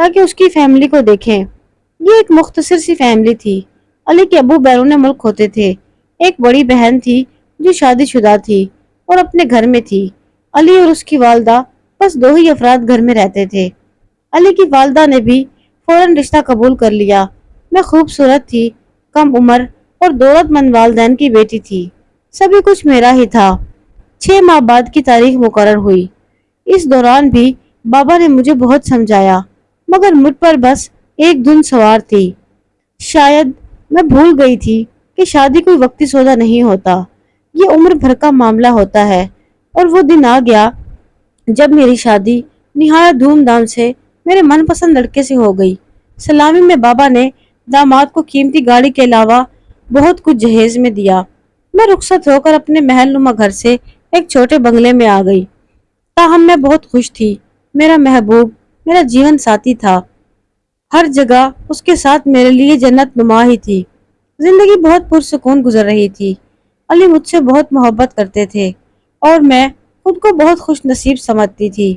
تاکہ اس کی فیملی کو دیکھیں۔ یہ ایک مختصر سی فیملی تھی۔ علی کے ابو بیرون ملک ہوتے تھے۔ ایک بڑی بہن تھی جو شادی شدہ تھی اور اپنے گھر میں تھی۔ علی اور اس کی والدہ بس دو ہی افراد گھر میں رہتے تھے۔ علی کی والدہ نے بھی فوراً رشتہ قبول کر لیا۔ میں خوبصورت تھی، کم عمر اور دولت مند والدین کی بیٹی تھی۔ سبھی کچھ میرا ہی تھا۔ 6 ماہ بعد کی تاریخ مقرر ہوئی۔ اس دوران بھی بابا نے مجھے بہت سمجھایا، مگر مجھ پر بس ایک دھن سوار تھی۔ شاید میں بھول گئی تھی کہ شادی کوئی وقتی سودا نہیں ہوتا، یہ عمر بھر کا معاملہ ہوتا ہے۔ اور وہ دن آ گیا جب میری شادی نہایت دھوم دھام سے میرے من پسند لڑکے سے ہو گئی۔ سلامی میں بابا نے داماد کو قیمتی گاڑی کے علاوہ بہت کچھ جہیز میں دیا۔ میں رخصت ہو کر اپنے محل نما گھر سے ایک چھوٹے بنگلے میں آ گئی۔ تاہم میں بہت خوش تھی۔ میرا محبوب میرا جیون ساتھی تھا۔ ہر جگہ اس کے ساتھ میرے لیے جنت نما ہی تھی۔ زندگی بہت پرسکون گزر رہی تھی۔ علی مجھ سے بہت محبت کرتے تھے اور میں خود کو بہت خوش نصیب سمجھتی تھی۔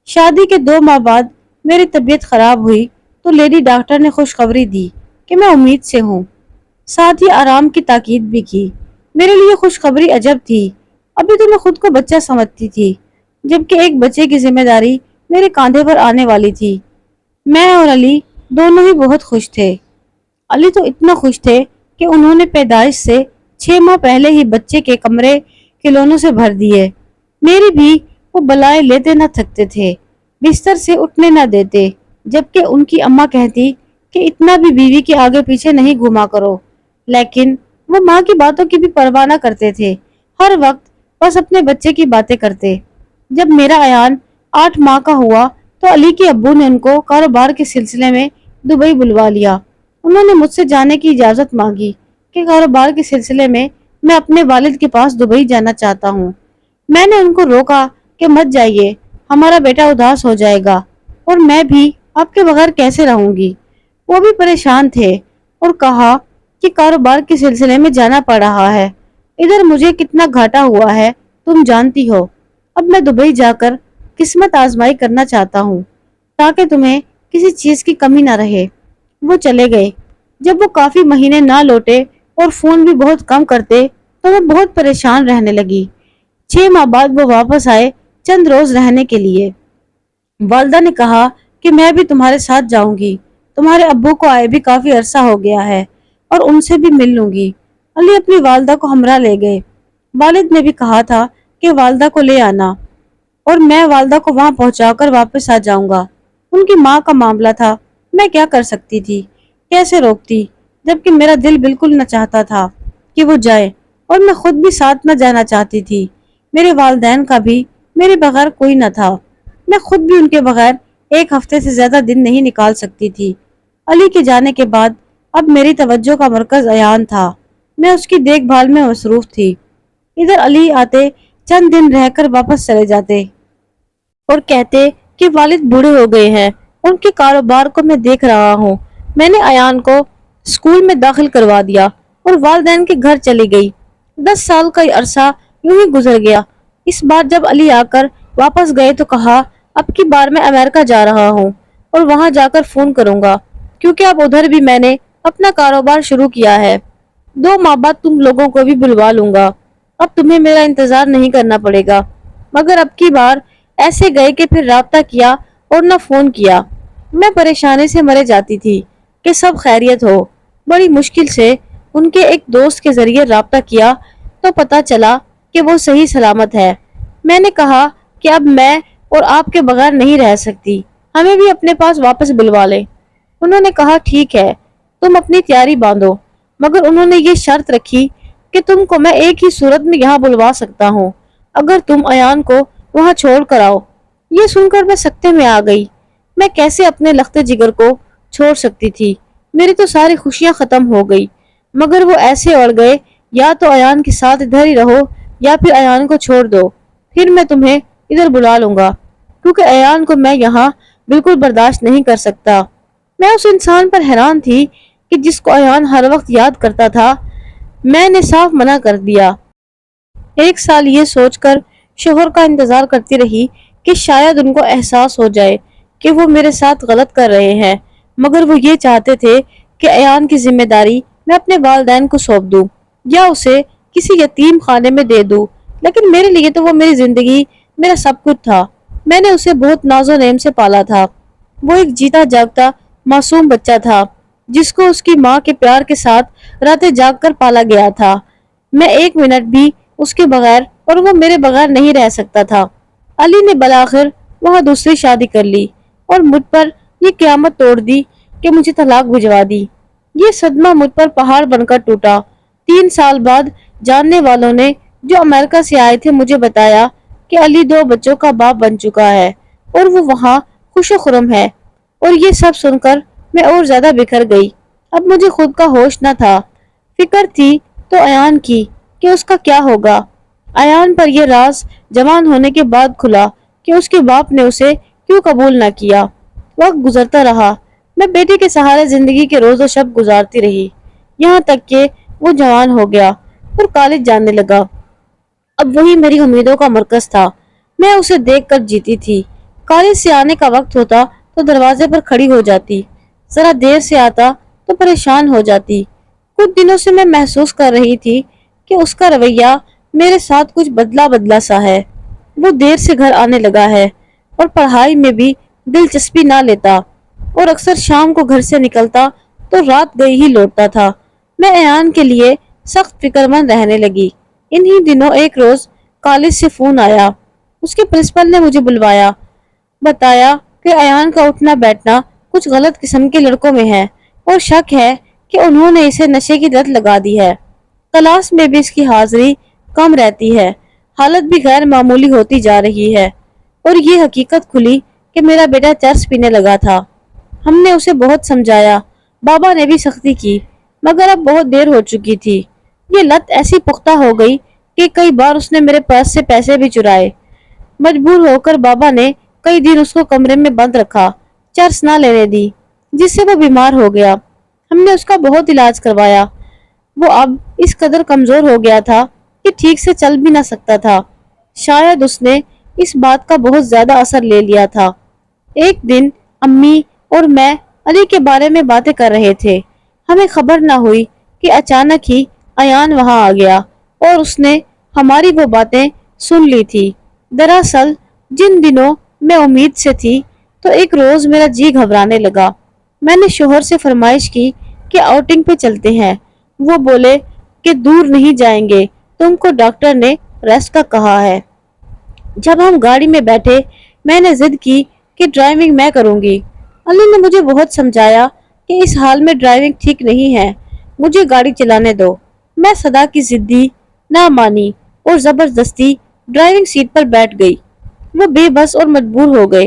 شادی کے 2 ماہ بعد میری طبیعت خراب ہوئی تو لیڈی ڈاکٹر نے خوشخبری دی کہ میں امید سے ہوں، ساتھ ہی آرام کی تاکید بھی کی۔ میرے لیے خوشخبری عجب تھی۔ ابھی تو میں خود کو بچہ سمجھتی تھی، جبکہ ایک بچے کی ذمہ داری میرے کاندھے پر آنے والی تھی۔ میں اور علی دونوں ہی بہت خوش تھے۔ علی تو اتنا خوش تھے کہ انہوں نے پیدائش سے 6 ماہ پہلے ہی بچے کے کمرے کھلونوں سے بھر دیے۔ میری بھی وہ بلائیں لیتے نہ تھکتے تھے، بستر سے اٹھنے نہ دیتے، جبکہ ان کی اماں کہتی کہ اتنا بھی بیوی کے آگے پیچھے نہیں گھوما کرو، لیکن وہ ماں کی باتوں کی بھی پرواہ نہ کرتے تھے، ہر وقت بس اپنے بچے کی باتیں کرتے۔ جب میرا عیان 8 ماہ کا ہوا تو علی کے ابو نے ان کو کاروبار کے سلسلے میں دبئی بلوا لیا۔ انہوں نے مجھ سے جانے کی اجازت مانگی کہ کاروبار کے سلسلے میں اپنے والد کے پاس دبئی جانا چاہتا ہوں۔ میں نے ان کو روکا کہ مت جائیے، ہمارا بیٹا اداس ہو جائے گا اور میں بھی آپ کے بغیر کیسے رہوں گی۔ وہ بھی پریشان تھے اور کہا کہ کاروبار کے سلسلے میں جانا پڑ رہا ہے، ادھر مجھے کتنا گھاٹا ہوا ہے تم جانتی ہو۔ اب میں دبئی جا کر قسمت آزمائی کرنا چاہتا ہوں تاکہ تمہیں کسی چیز کی کمی نہ رہے۔ وہ چلے گئے۔ جب وہ کافی مہینے نہ لوٹے اور فون بھی بہت کم کرتے تو میں بہت پریشان رہنے لگی۔ 6 ماہ بعد وہ واپس آئے چند روز رہنے کے لیے۔ والدہ نے کہا کہ میں بھی تمہارے ساتھ جاؤں گی، تمہارے ابو کو آئے بھی کافی عرصہ ہو گیا ہے اور ان سے بھی مل لوں گی۔ علی اپنی والدہ کو ہمراہ لے گئے۔ والد نے بھی کہا تھا کہ والدہ کو لے آنا اور میں والدہ کو وہاں پہنچا کر واپس آ جاؤں گا۔ ان کی ماں کا معاملہ تھا، میں کیا کر سکتی تھی، کیسے روکتی، جبکہ میرا دل بالکل نہ چاہتا تھا کہ وہ جائے اور میں خود بھی ساتھ نہ جانا چاہتی تھی۔ میرے والدین کا بھی میرے بغیر کوئی نہ تھا، میں خود بھی ان کے بغیر ایک ہفتے سے زیادہ دن نہیں نکال سکتی تھی۔ علی کے جانے کے بعد اب میری توجہ کا مرکز عیان تھا۔ میں اس کی دیکھ بھال میں مصروف تھی۔ ادھر علی آتے، چند دن رہ کر واپس چلے جاتے اور کہتے کہ والد بوڑھے ہو گئے ہیں، ان کے کاروبار کو میں دیکھ رہا ہوں۔ میں نے عیان کو اسکول میں داخل کروا دیا اور والدین کے گھر چلی گئی۔ 10 سال کا عرصہ یوں ہی گزر گیا۔ اس بار جب علی آ کر واپس گئے تو کہا اب کی بار میں امریکہ جا رہا ہوں اور وہاں جا کر فون کروں گا، کیونکہ اب ادھر بھی میں نے اپنا کاروبار شروع کیا ہے۔ 2 ماہ بعد تم لوگوں کو بھی بلوا لوں گا، اب تمہیں میرا انتظار نہیں کرنا پڑے گا۔ مگر اب کی بار ایسے گئے کہ پھر رابطہ کیا اور نہ فون کیا۔ میں پریشانی سے مرے جاتی تھی کہ سب خیریت ہو۔ بڑی مشکل سے ان کے ایک دوست کے ذریعے رابطہ کیا تو پتا چلا کہ وہ صحیح سلامت ہے۔ میں نے کہا کہ اب میں اور آپ کے بغیر نہیں رہ سکتی، ہمیں بھی اپنے پاس واپس بلوا لیں۔ انہوں نے کہا ٹھیک ہے، تم اپنی تیاری باندھو، مگر انہوں نے یہ شرط رکھی کہ تم کو میں ایک ہی صورت میں یہاں بلوا سکتا ہوں، اگر تم عیان کو وہاں چھوڑ کر آؤ۔ یہ سن کر میں سکتے میں آ گئی۔ میں کیسے اپنے لخت جگر کو چھوڑ سکتی تھی؟ میری تو ساری خوشیاں ختم ہو گئی۔ مگر وہ ایسے اڑ گئے، یا تو عیان کے ساتھ ادھر ہی رہو یا پھر عیان کو چھوڑ دو، پھر میں تمہیں ادھر بلا لوں گا، کیونکہ عیان کو میں یہاں بالکل برداشت نہیں کر سکتا۔ میں اس انسان پر حیران تھی کہ جس کو عیان ہر وقت یاد کرتا تھا۔ میں نے صاف منع کر دیا۔ 1 سال یہ سوچ کر شوہر کا انتظار کرتی رہی کہ شاید ان کو احساس ہو جائے کہ وہ میرے ساتھ غلط کر رہے ہیں، مگر وہ یہ چاہتے تھے کہ ایان کی ذمہ داری میں اپنے والدین کو سونپ دوں یا اسے کسی یتیم خانے میں دے دوں، لیکن میرے لیے تو وہ میری زندگی، میرا سب کچھ تھا۔ میں نے اسے بہت ناز و نعم سے پالا تھا۔ وہ ایک جیتا جاگتا معصوم بچہ تھا جس کو اس کی ماں کے پیار کے ساتھ راتیں جاگ کر پالا گیا تھا۔ میں ایک منٹ بھی اس کے بغیر اور وہ میرے بغیر نہیں رہ سکتا تھا۔ علی نے بالآخر وہاں دوسری شادی کر لی اور مجھ پر یہ قیامت توڑ دی کہ مجھے طلاق بھجوا دی۔ یہ صدمہ مجھ پر پہاڑ بن کر ٹوٹا۔ 3 سال بعد جاننے والوں نے جو امریکہ سے آئے تھے مجھے بتایا کہ علی 2 بچوں کا باپ بن چکا ہے اور وہ وہاں خوش و خرم ہے، اور یہ سب سن کر میں اور زیادہ بکھر گئی۔ اب مجھے خود کا ہوش نہ تھا۔ فکر تھی تو ایان کی کہ اس کا کیا ہوگا۔ ایان پر یہ راز جوان ہونے کے بعد کھلا کہ اس کے باپ نے اسے کیوں قبول نہ کیا۔ وقت گزرتا رہا، میں بیٹے کے سہارے زندگی کے روز و شب گزارتی رہی، یہاں تک کہ وہ جوان ہو گیا اور کالج جانے لگا۔ اب وہی میری امیدوں کا مرکز تھا، میں اسے دیکھ کر جیتی تھی۔ کالج سے آنے کا وقت ہوتا تو دروازے پر کھڑی ہو جاتی، ذرا دیر سے آتا تو پریشان ہو جاتی۔ کچھ دنوں سے میں محسوس کر رہی تھی کہ اس کا رویہ میرے ساتھ کچھ بدلا بدلا سا ہے۔ وہ دیر سے گھر آنے لگا ہے اور پڑھائی میں بھی دلچسپی نہ لیتا، اور اکثر شام کو گھر سے نکلتا تو رات گئی ہی لوٹتا تھا۔ میں ایان کے لیے سخت فکر مند رہنے لگی۔ انہی دنوں ایک روز کالج سے فون آیا۔ اس کے پرنسپل نے مجھے بلوایا، بتایا کہ ایان کا اٹھنا بیٹھنا کچھ غلط قسم کے لڑکوں میں ہے اور شک ہے کہ انہوں نے اسے نشے کی لت لگا دی ہے۔ کلاس میں بھی اس کی حاضری کم رہتی ہے، حالت بھی غیر معمولی ہوتی جا رہی ہے، اور یہ حقیقت کھلی کہ میرا بیٹا چرس پینے لگا تھا۔ ہم نے اسے بہت سمجھایا، بابا نے بھی سختی کی، مگر اب بہت دیر ہو چکی تھی۔ یہ لت ایسی پختہ ہو گئی کہ کئی بار اس نے میرے پرس سے پیسے بھی چرائے۔ مجبور ہو کر بابا نے کئی دن اس کو کمرے میں بند رکھا، چرس نہ لینے دی، جس سے وہ بیمار ہو گیا۔ ہم نے اس کا بہت علاج کروایا۔ وہ اب اس قدر کمزور ہو گیا تھا کہ ٹھیک سے چل بھی نہ سکتا تھا۔ شاید اس نے اس بات کا بہت زیادہ اثر لے لیا تھا۔ ایک دن امی اور میں علی کے بارے میں باتیں کر رہے تھے۔ ہمیں خبر نہ ہوئی کہ اچانک ہی ایان وہاں آ گیا اور اس نے ہماری وہ باتیں سن لی تھی۔ دراصل جن دنوں میں امید سے تھی تو ایک روز میرا جی گھبرانے لگا۔ میں نے شوہر سے فرمائش کی کہ آؤٹنگ پہ چلتے ہیں۔ وہ بولے کہ دور نہیں جائیں گے، تم کو ڈاکٹر نے ریسٹ کا کہا ہے۔ جب ہم گاڑی میں بیٹھے میں نے ضد کی کہ ڈرائیونگ میں کروں گی۔ علی نے مجھے بہت سمجھایا کہ اس حال میں ڈرائیونگ ٹھیک نہیں ہے، مجھے گاڑی چلانے دو۔ میں صدا کی ضدی نہ مانی اور زبردستی ڈرائیونگ سیٹ پر بیٹھ گئی۔ وہ بے بس اور مجبور ہو گئے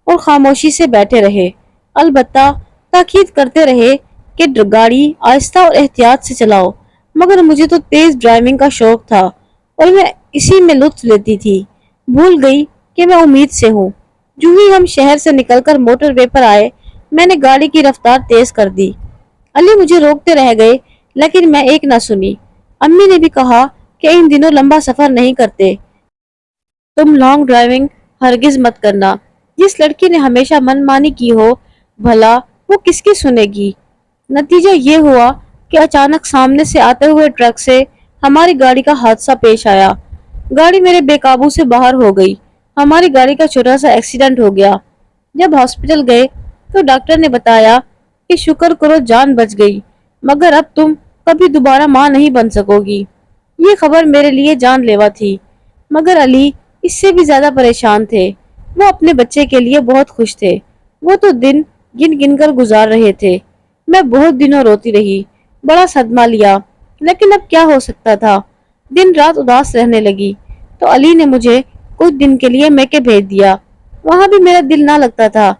اور خاموشی سے بیٹھے رہے، البتہ تاکید کرتے رہے کہ گاڑی آہستہ اور احتیاط سے چلاؤ، مگر مجھے تو تیز ڈرائیونگ کا شوق تھا اور میں اسی میں لطف لیتی تھی۔ بھول گئی کہ میں امید سے ہوں۔ جو ہی ہم شہر سے نکل کر موٹر وے پر آئے میں نے گاڑی کی رفتار تیز کر دی۔ علی مجھے روکتے رہ گئے لیکن میں ایک نہ سنی۔ امی نے بھی کہا کہ ان دنوں لمبا سفر نہیں کرتے، تم لانگ ڈرائیونگ ہرگز مت کرنا۔ جس لڑکی نے ہمیشہ من مانی کی ہو بھلا وہ کس کی سنے گی۔ نتیجہ یہ ہوا کہ اچانک سامنے سے آتے ہوئے ٹرک سے ہماری گاڑی کا حادثہ پیش آیا۔ گاڑی میرے بے قابو سے باہر ہو گئی۔ ہماری گاڑی کا چھوٹا سا ایکسیڈنٹ ہو گیا۔ جب ہاسپٹل گئے تو ڈاکٹر نے بتایا کہ شکر کرو جان بچ گئی، مگر اب تم کبھی دوبارہ ماں نہیں بن سکو گی۔ یہ خبر میرے لیے جان لیوا تھی، مگر علی اس سے بھی زیادہ پریشان تھے۔ وہ اپنے بچے کے لیے بہت خوش تھے۔ وہ تو دن گن گن کر گزار رہے تھے۔ میں بہت دنوں روتی رہی، بڑا صدمہ لیا، لیکن اب کیا ہو سکتا تھا۔ دن رات اداس رہنے لگی تو علی نے مجھے کچھ دن کے لیے میکے بھیج دیا۔ وہاں بھی میرا دل نہ لگتا تھا۔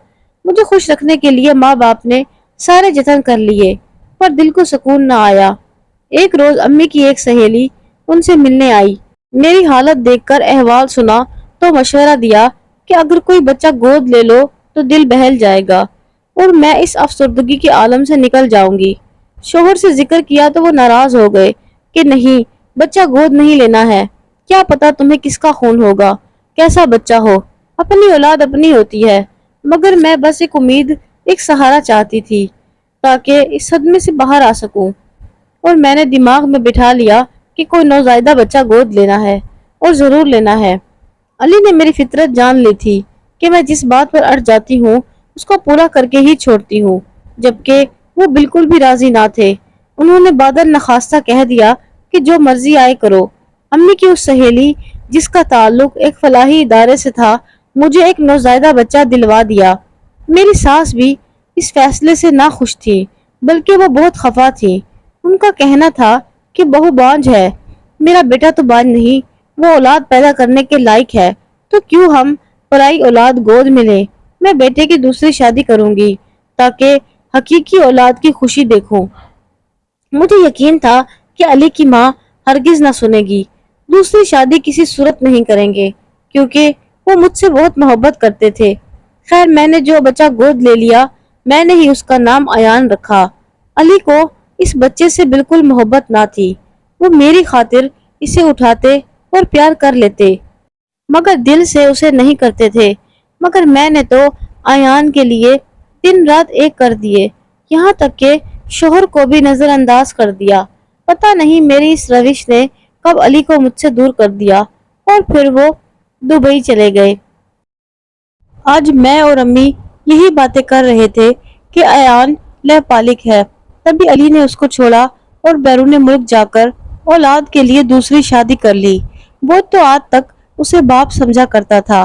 مجھے خوش رکھنے کے لیے ماں باپ نے سارے جتن کر لیے، پر دل کو سکون نہ آیا۔ ایک روز امی کی ایک سہیلی ان سے ملنے آئی۔ میری حالت دیکھ کر احوال سنا تو مشورہ دیا کہ اگر کوئی بچہ گود لے لو تو دل بہل جائے گا اور میں اس افسردگی کے عالم سے نکل جاؤں گی۔ شوہر سے ذکر کیا تو وہ ناراض ہو گئے کہ نہیں، بچہ گود نہیں لینا ہے، کیا پتا تمہیں کس کا خون ہوگا، کیسا بچہ ہو، اپنی اولاد اپنی ہوتی ہے۔ مگر میں بس ایک امید، ایک سہارا چاہتی تھی تاکہ اس صدمے سے باہر آ سکوں۔ اور میں نے دماغ میں بٹھا لیا کہ کوئی نوزائیدہ بچہ گود لینا ہے اور ضرور لینا ہے۔ علی نے میری فطرت جان لی تھی کہ میں جس بات پر اڑ جاتی ہوں اس کو پورا کر کے ہی چھوڑتی ہوں، جبکہ وہ بالکل بھی راضی نہ تھے۔ انہوں نے بادل نخواستہ کہہ دیا کہ جو مرضی آئے کرو۔ امی کی اس سہیلی جس کا تعلق ایک فلاحی ادارے سے تھا مجھے ایک نوزائیدہ بچہ دلوا دیا۔ میری ساس بھی اس فیصلے سے نہ خوش تھی، بلکہ وہ بہت خفا تھی۔ ان کا کہنا تھا کہ بہو بانجھ ہے، میرا بیٹا تو بانجھ نہیں، وہ اولاد پیدا کرنے کے لائق ہے، تو کیوں ہم پرائی اولاد گود میں لیں۔ میں بیٹے کی دوسری شادی کروں گی تاکہ حقیقی اولاد کی خوشی دیکھوں۔ مجھے یقین تھا کہ علی کی ماں ہرگز نہ سنے گی۔ دوسری شادی کسی صورت نہیں کریں گے کیونکہ وہ مجھ سے بہت محبت کرتے تھے۔ خیر میں نے جو بچہ گود لے لیا میں نے ہی اس کا نام ایان رکھا۔ علی کو اس بچے سے بالکل محبت نہ تھی، وہ میری خاطر اسے اٹھاتے اور پیار کر لیتے مگر دل سے اسے نہیں کرتے تھے۔ مگر میں نے تو ایان کے لیے دن رات ایک کر دیے، یہاں تک کہ شوہر کو بھی نظر انداز کر دیا۔ پتہ نہیں میری اس روش نے کب علی کو مجھ سے دور کر دیا اور پھر وہ دبئی چلے گئے۔ آج میں اور امی یہی باتیں کر رہے تھے کہ ایان لہپالک ہے، تبھی علی نے اس کو چھوڑا اور بیرون ملک جا کر اولاد کے لیے دوسری شادی کر لی۔ وہ تو آج تک اسے باپ سمجھا کرتا تھا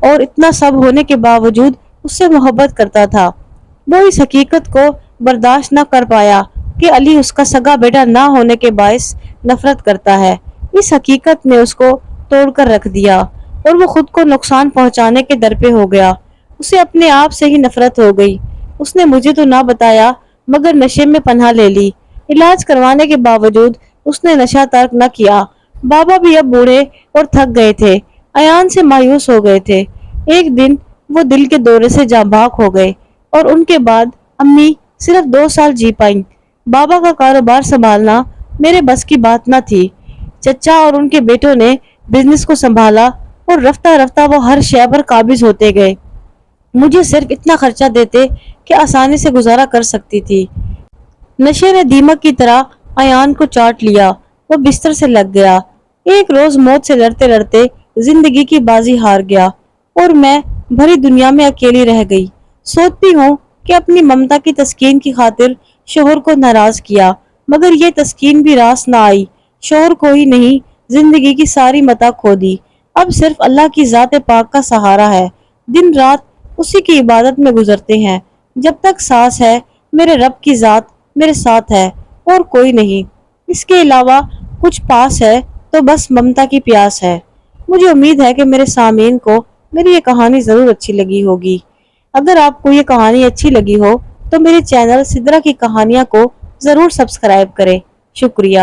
اور اتنا سب ہونے کے باوجود اس سے محبت کرتا تھا۔ وہ اس حقیقت کو برداشت نہ کر پایا کہ علی اس کا سگا بیٹا نہ ہونے کے باعث نفرت کرتا ہے۔ اس حقیقت نے اس کو توڑ کر رکھ دیا اور وہ خود کو نقصان پہنچانے کے در پہ ہو گیا۔ اسے اپنے آپ سے ہی نفرت ہو گئی۔ اس نے مجھے تو نہ بتایا مگر نشے میں پناہ لے لی۔ علاج کروانے کے باوجود اس نے نشہ ترک نہ کیا۔ بابا بھی اب بوڑھے اور تھک گئے تھے، ایان سے مایوس ہو گئے تھے۔ ایک دن وہ دل کے دورے سے جاں بحق ہو گئے اور ان کے بعد امی صرف 2 سال جی پائیں۔ بابا کا کاروبار سنبھالنا میرے بس کی بات نہ تھی۔ چچا اور ان کے بیٹوں نے بزنس کو سنبھالا اور رفتہ رفتہ وہ ہر شے پر قابض ہوتے گئے۔ مجھے صرف اتنا خرچہ دیتے کہ آسانی سے گزارا کر سکتی تھی۔ نشے نے دیمک کی طرح ایان کو چاٹ لیا، وہ بستر سے لگ گیا۔ ایک روز موت سے لڑتے لڑتے زندگی کی بازی ہار گیا اور میں بھری دنیا میں اکیلی رہ گئی۔ سوچتی ہوں کہ اپنی ممتا کی تسکین کی خاطر شوہر کو ناراض کیا، مگر یہ تسکین بھی راس نہ آئی۔ شوہر کو ہی نہیں، زندگی کی ساری متاع کھو دی۔ اب صرف اللہ کی ذات پاک کا سہارا ہے، دن رات اسی کی عبادت میں گزرتے ہیں۔ جب تک سانس ہے میرے رب کی ذات میرے ساتھ ہے اور کوئی نہیں، اس کے علاوہ کچھ پاس ہے تو بس ممتا کی پیاس ہے۔ مجھے امید ہے کہ میرے سامعین کو میری یہ کہانی ضرور اچھی لگی ہوگی۔ اگر آپ کو یہ کہانی اچھی لگی ہو تو میرے چینل سدرا کی کہانیاں کو ضرور سبسکرائب کریں۔ شکریہ۔